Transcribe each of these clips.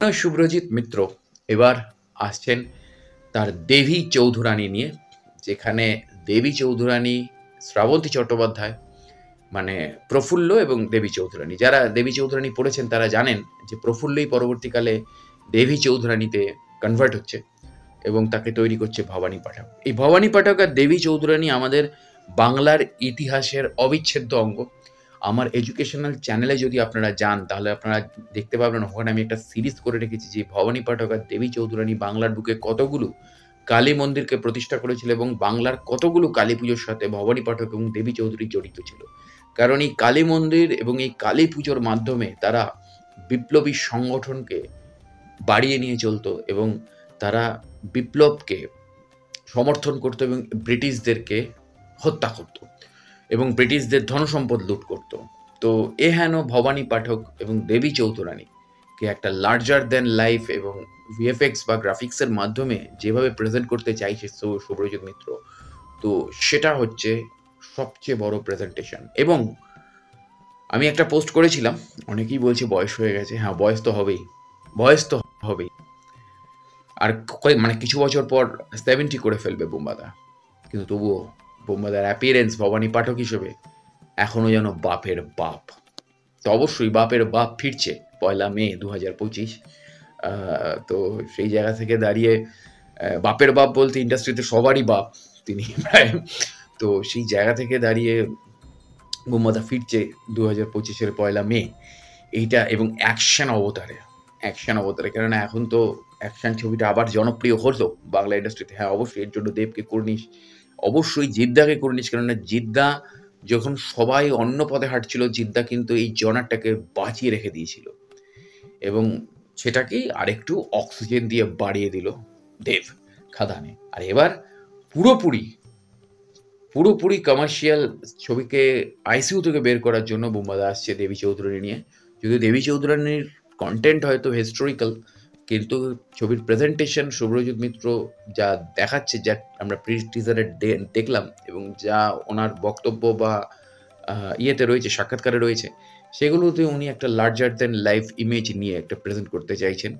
শুভ্রজিৎ মিত্র এবার আসছেন তার দেবী চৌধুরানী নিয়ে, যেখানে দেবী চৌধুরানী, শ্রাবন্তী চট্টোপাধ্যায় মানে প্রফুল্ল এবং দেবী চৌধুরানী। যারা দেবী চৌধুরানী পড়েছেন তারা জানেন যে প্রফুল্লই পরবর্তীকালে দেবী চৌধুরানীতে কনভার্ট হচ্ছে এবং তাকে তৈরি করছে ভবানী পাঠক। এই ভবানী পাঠক আর দেবী চৌধুরানী আমাদের বাংলার ইতিহাসের অবিচ্ছেদ্য অঙ্গ। আমার এডুকেশনাল চ্যানেলে যদি আপনারা যান তাহলে আপনারা দেখতে পাবেন, ওখানে আমি একটা সিরিজ করে রেখেছি যে ভবানী পাঠক আর দেবী চৌধুরানী বাংলার বুকে কতগুলো কালী মন্দিরকে প্রতিষ্ঠা করেছিল এবং বাংলার কতগুলো কালী পুজোর সাথে ভবানী পাঠক এবং দেবী চৌধুরী জড়িত ছিল। কারণ এই কালী মন্দির এবং এই কালী পুজোর মাধ্যমে তারা বিপ্লবী সংগঠনকে বাড়িয়ে নিয়ে চলতো এবং তারা বিপ্লবকে সমর্থন করতো এবং ব্রিটিশদেরকে হত্যা করতো এবং ব্রিটিশদের ধনসম্পদ লুট করত। তো এ হেন ভবানী পাঠক এবং দেবী চৌধুরানীকে একটা লার্জার দ্যান লাইফ এবং ভিএফএক্স বা গ্রাফিক্সের মাধ্যমে যেভাবে প্রেজেন্ট করতে চাইছে শুভ্রজিৎ মিত্র, তো সেটা হচ্ছে সবচেয়ে বড় প্রেজেন্টেশন। এবং আমি একটা পোস্ট করেছিলাম, অনেকেই বলছে বয়স হয়ে গেছে। হ্যাঁ, বয়স তো হবেই, বয়স তো হবেই। আর মানে কিছু বছর পর 70 করে ফেলবে বোম্বাদা, কিন্তু তবুও বোম্বাদার অ্যাপিয়ারেন্স ভবানী পাঠক হিসেবে এখনো যেন বাপের বাপ। তো অবশ্যই বাপের বাপ ফিরছে 1 মে 2025। তো সেই জায়গা থেকে দাঁড়িয়ে বাপের বাপ বলতে ইন্ডাস্ট্রিতে সবারই বাপ তিনি প্রায়। তো সেই জায়গা থেকে দাঁড়িয়ে বোম্বাদা ফিরছে 2025-এর 1 মে এইটা, এবং অ্যাকশন অবতারে। কেননা এখন তো অ্যাকশন ছবিটা আবার জনপ্রিয় হলো বাংলা ইন্ডাস্ট্রিতে। হ্যাঁ, অবশ্যই এর জন্য দেবকে কর্নিশ, অবশ্যই জিদ্দাকে কর্নিশ। কেননা জিদ্দা যখন সবাই অন্য পথে হাঁটছিল, জিদ্দা কিন্তু এই জনারটাকে বাঁচিয়ে রেখে দিয়েছিল এবং সেটাকেই আরেকটু অক্সিজেন দিয়ে বাড়িয়ে দিল দেব খাদানে। আর এবার পুরোপুরি কমার্শিয়াল ছবিকে আইসিইউ থেকে বের করার জন্য বোম্বাদা আসছে দেবী চৌধুরানী নিয়ে। যদিও দেবী চৌধুরানীর কন্টেন্ট হয়তো হিস্টোরিক্যাল, কিন্তু ছবির প্রেজেন্টেশন শুভ্রজিৎ মিত্র যা দেখাচ্ছে, যা আমরা প্রি টিজারে দেখলাম এবং যা ওনার বক্তব্য বা ইয়েতে রয়েছে, সাক্ষাৎকারে রয়েছে, সেগুলোতে উনি একটা লার্জার দ্যান লাইফ ইমেজ নিয়ে একটা প্রেজেন্ট করতে চাইছেন।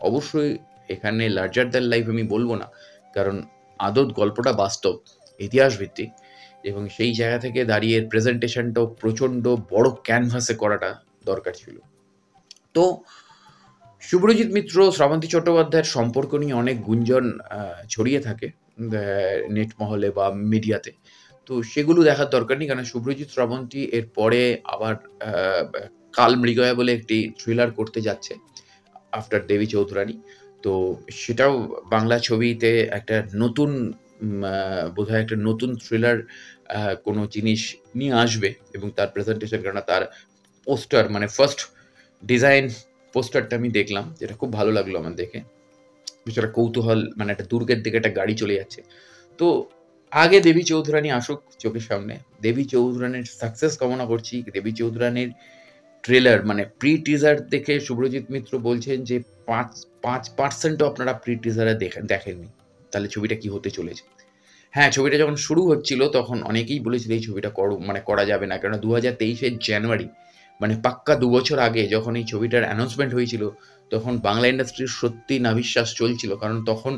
অবশ্যই এখানে লার্জার দ্যান লাইফ আমি বলবো না, কারণ আদত গল্পটা বাস্তব, ইতিহাস ভিত্তিক, এবং সেই জায়গা থেকে দাঁড়িয়ে প্রেজেন্টেশনটাও প্রচণ্ড বড় ক্যানভাসে করাটা দরকার ছিল। তো শুভ্রজিৎ মিত্র শ্রাবন্তী চট্টোপাধ্যায়ের সম্পর্ক নিয়ে অনেক গুঞ্জন ছড়িয়ে থাকে নেট মহলে বা মিডিয়াতে। তো সেগুলো দেখার দরকার নেই, কারণ শুভ্রজিৎ শ্রাবন্তী এর পরে আবার কালমৃগয়া বলে একটি থ্রিলার করতে যাচ্ছে আফটার দেবী চৌধুরানী। তো সেটাও বাংলা ছবিতে একটা নতুন বোধহয় একটা নতুন থ্রিলার কোনো জিনিস নিয়ে আসবে এবং তার প্রেজেন্টেশন, কেননা তার পোস্টার মানে ফার্স্ট ডিজাইন পোস্টারটা আমি দেখলাম, যেটা খুব ভালো লাগলো আমার দেখে। কিছুটা কৌতূহল, মানে একটা দুর্গের দিকে একটা গাড়ি চলে যাচ্ছে। তো আগে দেবী চৌধুরানী আসুক চোখের সামনে, দেবী চৌধুরানীর সাকসেস কামনা করছি। দেবী চৌধুরানীর ট্রেলার মানে প্রি টিজার দেখে শুভ্রজিৎ মিত্র বলছেন যে 5% আপনারা প্রি টিজারে দেখেননি, তাহলে ছবিটা কি হতে চলেছে। হ্যাঁ, ছবিটা যখন শুরু হচ্ছিল তখন অনেকেই বলেছিল এই ছবিটা করা যাবে না, কেননা 2023-এর জানুয়ারি, মানে পাক্কা 2 বছর আগে যখন এই ছবিটার অ্যানাউন্সমেন্ট হয়েছিল, তখন বাংলা ইন্ডাস্ট্রির সত্যি নাভিশ্বাস চলছিল। কারণ তখন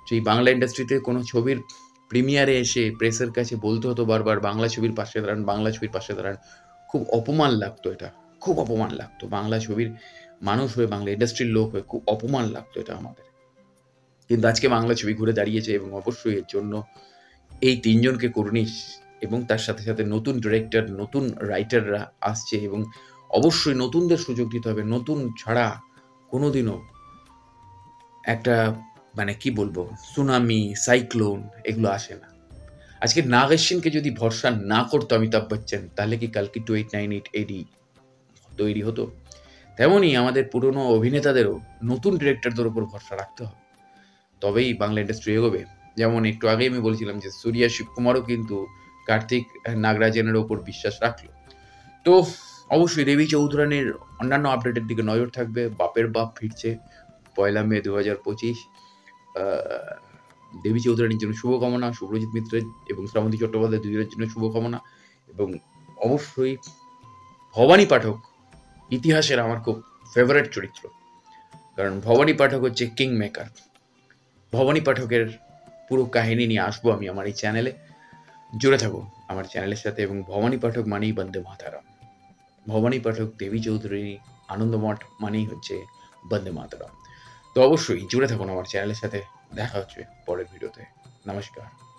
সেই বাংলা ইন্ডাস্ট্রিতে কোনো ছবির প্রিমিয়ারে এসে প্রেসের কাছে বলতে হতো বারবার, বাংলা ছবির পাশে দাঁড়ান, বাংলা ছবির পাশে দাঁড়ান। খুব অপমান লাগতো এটা, খুব অপমান লাগতো। বাংলা ছবির মানুষ হয়ে, বাংলা ইন্ডাস্ট্রির লোক হয়ে খুব অপমান লাগতো এটা আমাদের। কিন্তু আজকে বাংলা ছবি ঘুরে দাঁড়িয়েছে এবং অবশ্যই এর জন্য এই 3 জনকে কর্নিশ এবং তার সাথে সাথে নতুন ডিরেক্টর, নতুন রাইটাররা আসছে এবং অবশ্যই নতুনদের সুযোগ দিতে হবে। নতুন ছাড়া কোনোদিনও একটা মানে কি বলবো, সুনামি, সাইক্লোন এগুলো আসে না। আজকে নাগ অশ্বিনকে যদি ভরসা না করতো অমিতাভ বচ্চন, তাহলে কি কালকি 2898 এডি তৈরি হতো? তেমনই আমাদের পুরনো অভিনেতাদেরও নতুন ডিরেক্টরদের উপর ভরসা রাখতে হবে, তবেই বাংলা ইন্ডাস্ট্রি এগোবে। যেমন একটু আগেই আমি বলেছিলাম যে সূর্যা শিবকুমারও কিন্তু কার্তিক নাগরাজনের ওপর বিশ্বাস রাখলো। তো অবশ্যই দেবী চৌধুরানীর অন্যান্য আপডেটের দিকে নজর থাকবে। বাপের বাপ ফিরছে 1 মে 2025। দেবী চৌধুরানীর জন্য শুভকামনা, শুভ্রজিৎ মিত্রের এবং শ্রাবন্তী চট্টোপাধ্যায় দুজনের জন্য শুভকামনা। এবং অবশ্যই ভবানী পাঠক ইতিহাসের আমার খুব ফেভারিট চরিত্র। কারণ ভবানী পাঠক হচ্ছে কিং মেকার। ভবানী পাঠকের পুরো কাহিনী নিয়ে আসবো আমি আমার এই চ্যানেলে। জুড়ে থাকুন আমার চ্যানেলের সাথে। এবং ভবানী পাঠক মানেই বন্দে মাতারাম। ভবানী পাঠক, দেবী চৌধুরী, আনন্দমঠ মানেই হচ্ছে বন্দে মাতরম। তো অবশ্যই জুড়ে থাকুন আমার চ্যানেলের সাথে। দেখা হচ্ছে পরের ভিডিওতে। নমস্কার।